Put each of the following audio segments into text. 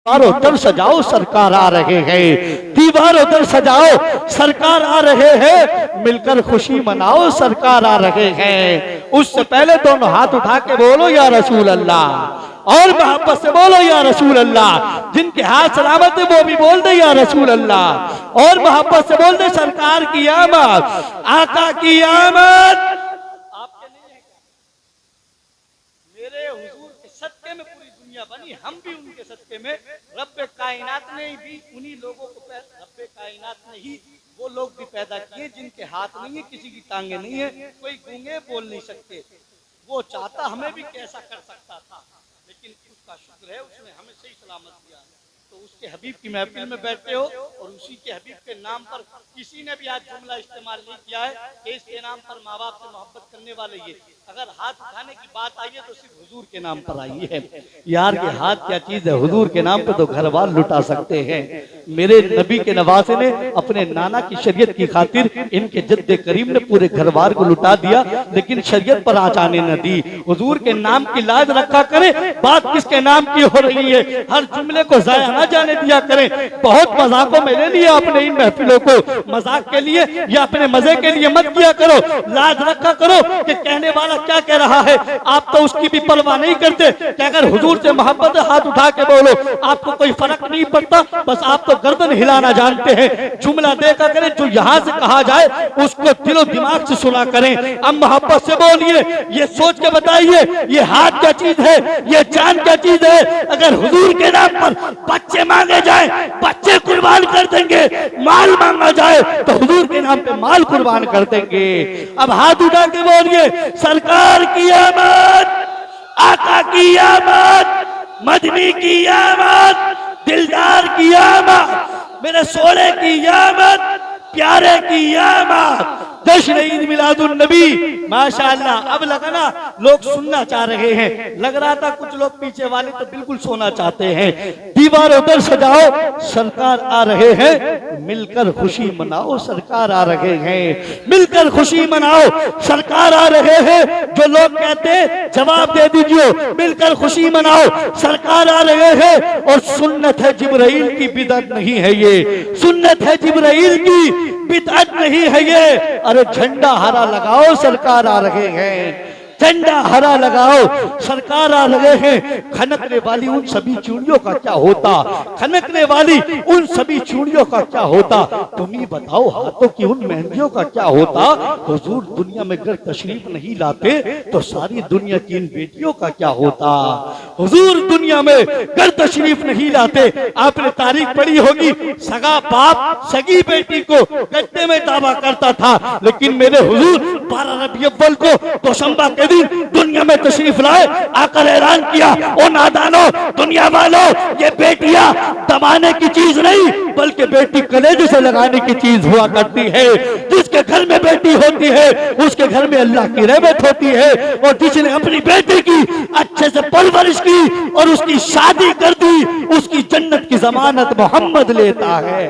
दीवारों दर सजाओ सरकार आ रहे हैं, दीवारों दर सजाओ सरकार आ रहे हैं, मिलकर खुशी मनाओ सरकार आ रहे हैं। उससे पहले दोनों हाथ उठा के बोलो या रसूल अल्लाह, और मोहब्बत से बोलो या रसूल अल्लाह। जिनके हाथ सलामत है वो भी बोल दे या रसूल अल्लाह, और मोहब्बत से बोल दे सरकार की आमद, आका की आमद। मेरे हुजूर के सदके में पूरी दुनिया बनी, हम भी उनके सदके में। रब्बे कायनात ने भी उन्हीं लोगों को, रब्बे कायनात ने ही वो लोग भी पैदा किए जिनके हाथ नहीं है, किसी की टांगे नहीं है, कोई गूंगे बोल नहीं सकते। वो चाहता हमें भी कैसा कर सकता था, लेकिन उसका शुक्र है उसने हमें सही सलामत दिया। तो उसके हबीब की महफिल में बैठे हो और उसी के हबीब के नाम पर किसी ने भी आज जुमला इस्तेमाल नहीं किया है कि इसके नाम पर माँ बाप से मोहब्बत करने वाले ये। अगर हाथ उठाने की बात आई है तो सिर्फ हुजूर के नाम पर आई है। यार ये हाथ क्या चीज है, हुजूर के नाम पे तो घर बार लुटा सकते हैं। मेरे नबी के नवासे ने अपने नाना की शरीयत की खातिर इनके जद्दे करीम ने पूरे घर बार को लुटा दिया, लेकिन शरीयत पर आँच आने न दी। हुजूर के नाम की लाज रखा करे, बात किसके नाम की हो रही है, हर जुमले को जाया न जाने दिया करें। बहुत मजाकों में ले लिया अपने इन महफिलों को, मजाक के लिए या अपने मजे के लिए मत किया करो। लाज रखा करो कि कहने वाला क्या कह रहा है, आप तो उसकी भी परवाह नहीं करते कि अगर हुजूर से मोहब्बत हाथ उठा के बोलो, आपको कोई फर्क नहीं पड़ता, बस आप तो गर्दन हिलाना जानते हैं। जुमला देखा करें, जो यहाँ से कहा जाए उसको दिलो दिमाग से सुना करें। अब मोहब्बत से बोलिए, ये सोच के बताइए ये हाथ क्या चीज है, ये जान क्या चीज है। अगर हुजूर के नाम पर बच्चे मांगे जाए, बच्चे कुर्बान कर देंगे, माल मांगा जाए तो हुजूर के नाम पे माल कुर्बान कर देंगे। अब हाथ उठा के बोलिए सरकार की आमद, आका की आमद, मदनी की आमद, दिलदार की आमद, मेरे सोने की आमद, प्यारे की आमद, जश्न ईद मिलादुन नबी। माशाअल्लाह, अब लगा ना लोग सुनना चाह रहे हैं, लग रहा था कुछ लोग पीछे वाले तो बिल्कुल सोना चाहते हैं। दीवारों पर सजाओ सरकार आ रहे हैं, मिलकर खुशी मनाओ सरकार आ रहे हैं, मिलकर खुशी मनाओ सरकार आ रहे हैं। जो लोग कहते जवाब दे दीजिए, मिलकर खुशी मनाओ सरकार आ रहे हैं। और सुन्नत है जिब्राइल की, बिदअत नहीं है ये, सुन्नत है जिब्राइल की, बिदअत नहीं है ये। अरे झंडा हरा लगाओ सरकार आ रहे हैं, झंडा हरा लगाओ सरकार आ रहे हैं। खनकने वाली उन सभी चूड़ियों का क्या होता, खनकने वाली उन सभी चूड़ियों का क्या होता, तुम ही बताओ। हाथों की उन मेहंदियों का क्या होता। हुजूर दुनिया में अगर तशरीफ नहीं लाते तो सारी दुनिया की इन बेटियों का क्या होता। हुजूर दुनिया में अगर तशरीफ नहीं लाते, आपने तारीख पढ़ी होगी, सगा बाप सगी बेटी को गड्ढे में दावा करता था, लेकिन मेरे हुजूर 12 रबी अव्वल को दोशंबा के दिन दुनिया में तशरीफ लाए, आकर ऐलान किया, ओ नादानो दुनिया वालों, ये बेटियां दबाने की चीज नहीं बल्कि बेटी कलेजे से लगाने की चीज हुआ करती है। जिसके घर में बेटी होती है उसके घर में अल्लाह की रहमत होती है, और जिसने अपनी बेटी की अच्छे से परवरिश की और उसकी शादी कर दी, उसकी जन्नत की जमानत मोहम्मद लेता है।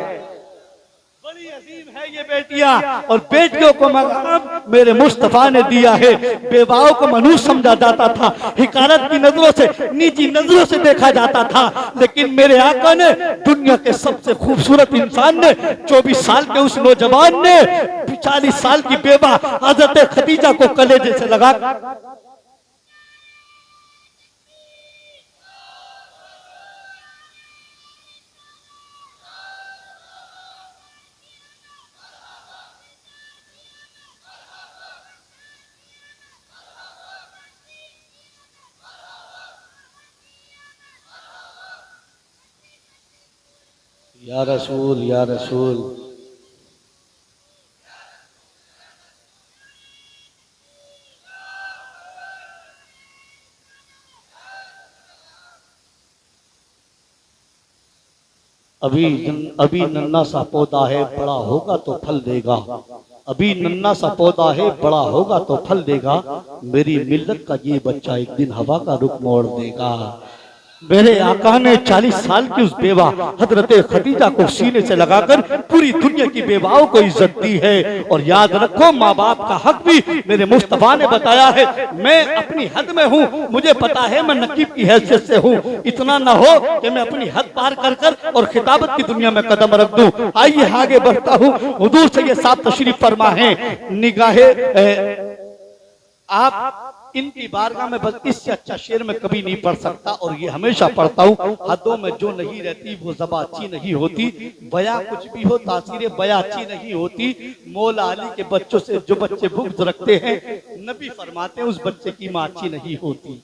बड़ी अजीम है ये बेटियां, और बेटियों को मकाम मेरे मुस्तफा ने दिया है। बेवाओं को मनुष्य समझा जाता था, हिकारत की नजरों से, निजी नजरों से देखा जाता था, लेकिन मेरे आका ने, दुनिया के सबसे खूबसूरत इंसान ने, 24 साल के उस नौजवान ने 40 साल की बेवा हजरत खदीजा को कलेजे से लगा या रसूल, या रसूल। अभी नन्ना सा पौधा है, बड़ा होगा तो फल देगा। अभी नन्ना सा पौधा है, बड़ा होगा तो फल देगा। मेरी मिल्लत का ये बच्चा एक दिन हवा का रुख मोड़ देगा। मेरे आका ने 40 साल की उस बेवा हजरत खदीजा को सीने से लगाकर पूरी दुनिया की बेवाओं को इज्जत दी है। और याद रखो, माँ बाप का हक भी मेरे मुस्तफा ने बताया है। मैं अपनी हद में हूँ, मुझे पता है मैं नकीब की हैसियत से हूँ। इतना ना हो कि मैं अपनी हद पार कर कर और खिताबत की दुनिया में कदम रख दूं। आइए आगे बढ़ता हूँ। हुजूर से ये साहब तशरीफ फरमा है, निगाहे आप इनकी बारगाह में बस इससे अच्छा शेर में कभी नहीं पढ़ सकता, और ये हमेशा पढ़ता हूँ। हदों में जो नहीं रहती वो ज़बा अच्छी नहीं होती, बया कुछ भी हो तासीर बया अच्छी नहीं होती। मौला अली के बच्चों से जो बच्चे बुग़्ज़ रखते हैं, नबी फरमाते हैं उस बच्चे की माँ अच्छी नहीं होती।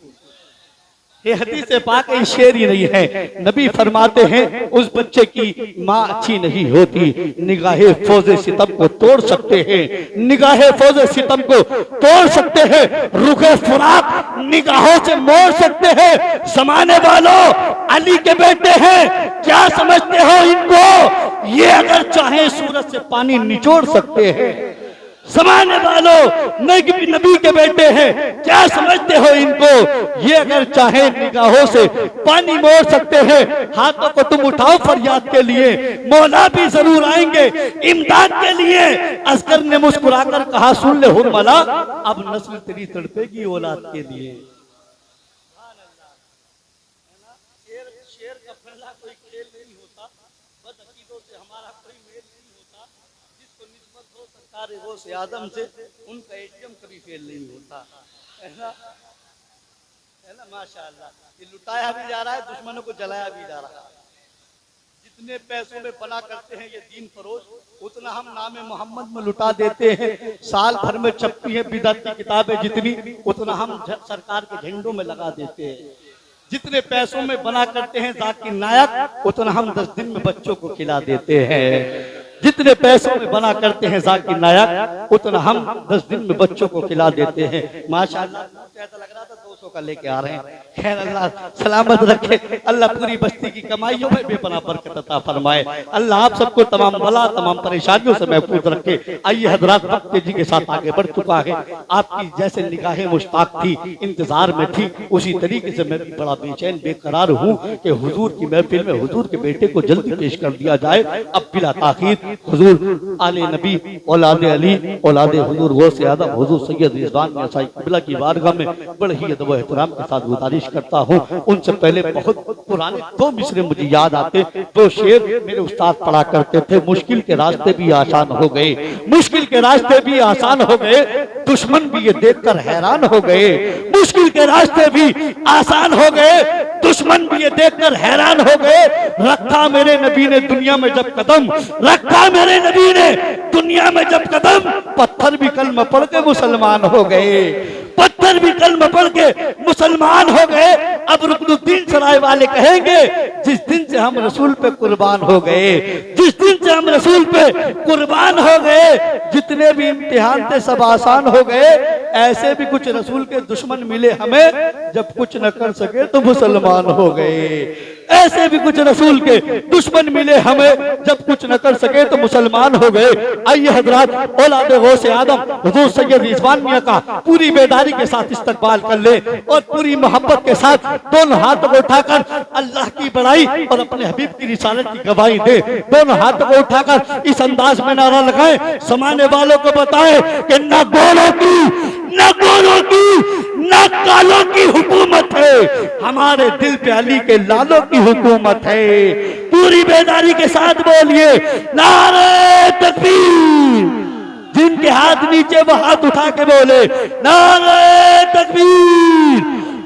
ये हदीस पाक शेर ही नहीं है, नबी फरमाते हैं उस बच्चे की माँ अच्छी नहीं होती। निगाहे फौजे सितम को तोड़ सकते हैं, निगाहे फौजे सितम को तोड़ सकते हैं, रुखे फुराक निगाहों से मोड़ सकते हैं। जमाने वालों, अली के बेटे हैं, क्या समझते हो इनको? ये अगर चाहे सूरज से पानी निचोड़ सकते हैं। समाने वालों, नबी के बेटे हैं, क्या समझते हो इनको? ये अगर चाहे निगाहों से पानी मोड़ सकते हैं। हाथों को तुम उठाओ फरियाद के लिए, मौला भी जरूर आएंगे इमदाद के लिए। अस्कर ने मुस्कुराकर कहा, सुन ले हुर्मला, अब नस्ल तेरी तड़पेगी औलाद के लिए। शेर का फैला कोई खेल नहीं होता, बदअकीदों से हमारा कोई मेल नहीं होता। जिसको निस्बत हो सरकार गौसे आदम से, उनका एटीएम कभी फेल नहीं होता, है ना? माशाअल्लाह, ये लुटाया भी जा रहा है, दुश्मनों को जलाया भी जा रहा है। जितने पैसों में बना करते हैं ये दीन फरोश, उतना हम नाम मोहम्मद में लुटा देते हैं। साल भर में छपती है बिदअत की किताबें जितनी, उतना हम सरकार के झंडों में लगा देते हैं। जितने पैसों में बना करते हैं जाकिर नायक, उतना हम 10 दिन में बच्चों को खिला देते हैं। जितने पैसों में बना करते हैं जाकिर नायक, उतना हम 10 दिन में बच्चों को खिला देते हैं। माशाअल्लाह, ऐसा लग रहा था 200 का लेके आ रहे हैं। खैर, अल्लाह सलामत रखे, अल्लाह पूरी बस्ती की कमाइयों में बेपनाह बरकत अता फरमाए। अल्लाह आप सबको तमाम बला तमाम परेशानियों से महफूज रखे। आइए हजरात, वक्त तेजी के साथ आगे बढ़ चुका है। आपकी जैसे निगाहें मुश्ताक थी, इंतजार में थी, उसी तरीके से मैं भी बड़ा बेचैन बेकरार हूँ कि हुजूर की महफिल में हुजूर के बेटे को जल्दी पेश कर दिया जाए। अब बिला ताखीर हुजूर आले नबी औलाद अली औलाद हुजूर गौसे आदम हुजूर सैयद रिजवान मियां साहिब क़िबला की बारगाह में बड़े ही अदब व एहतराम के साथ गुजारिश करता हूँ। उनसे पहले बहुत पुराने 2 मिसरे मुझे याद आते। 2 शेर मेरे उस्ताद पढ़ा करते थे। मुश्किल के रास्ते भी आसान हो गए, मुश्किल के रास्ते भी आसान हो गए, दुश्मन भी ये देखकर हैरान हो गए। मुश्किल के रास्ते भी आसान हो गए, दुश्मन भी ये देखकर हैरान हो गए। रखा मेरे नबी ने दुनिया में जब कदम, रखा मेरे नबी ने दुनिया में जब कदम, पत्थर भी कलमा पढ़ के मुसलमान हो गए, पत्थर भी कलमा पढ़ के मुसलमान हो गए। अब रुकनुद्दीन सराय वाले कहेंगे, जिस दिन से हम रसूल पे कुर्बान हो गए, जिस दिन से हम रसूल पे कुर्बान हो गए, जितने भी इम्तिहान थे सब आसान हो गए। ऐसे भी कुछ रसूल के दुश्मन मिले हमें, जब कुछ न कर सके तो मुसलमान हो गए। ऐसे भी कुछ रसूल के दुश्मन मिले हमें, जब कुछ न कर सके तो मुसलमान हो गए। आइए हजरात, औलाद गौसे आदम हुजूर सैयद रिजवान मियां का पूरी बेदारी के साथ इस्तकबाल कर ले और पूरी मोहब्बत के साथ दोनों हाथों को उठाकर अल्लाह की बड़ाई और अपने हबीब की रिसालत की गवाही दे। दोनों हाथों को उठाकर इस अंदाज में नारा लगाए, समाने वालों को बताए कि न गोरों की, न गोरों की, न कालों की हुकूमत है, हमारे दिल पे अली के लालों की हुकूमत है। पूरी बेदारी के साथ बोलिए, नारे तकबीर। जिनके हाथ नीचे वो हाथ उठा के बोले, नारे तकबीर,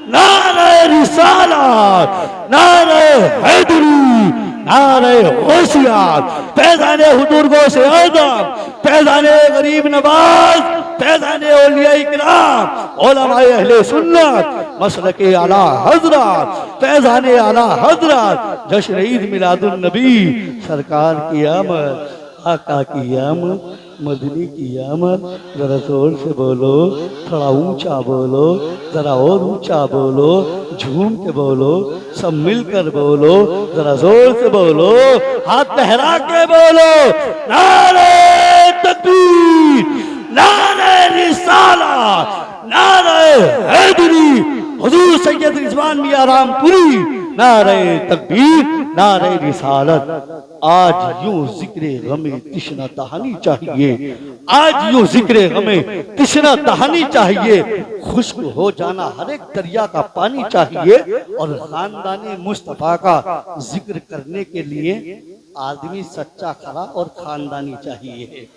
नारे रिसालत, नारे हैदरी, नारे होशियार। फैज़ाने हुजूर गौसे आदम, फैज़ाने गरीब नवाज, फैज़ाने औलिया इकराम, उलमाए अहले सुन्नत, मसलके आला हजरत, फैज़ाने आला हजरत, जश्न ईद मिलादुन नबी, सरकार की आमद, आका की आमद, मदनी की आमद। जरा जोर से बोलो, थोड़ा ऊंचा बोलो, जरा और ऊंचा बोलो, झूम के बोलो, सब मिलकर बोलो, जरा जोर से बोलो, हाथ लहरा के बोलो, नारे तकबीर, नारे रिसालत, नारे हैदरी। हुजूर सैयद रिजवान मियां रामपुरी नारे तकबीर, नारे रिसालत। आज यूं जिक्र गमे तिश्ना दहानी चाहिए, आज यूं जिक्र गमे तिश्ना दहानी चाहिए। खुश्क हो जाना हर एक दरिया का पानी चाहिए। और खानदानी मुस्तफा का जिक्र करने के लिए आदमी सच्चा खरा और खानदानी चाहिए।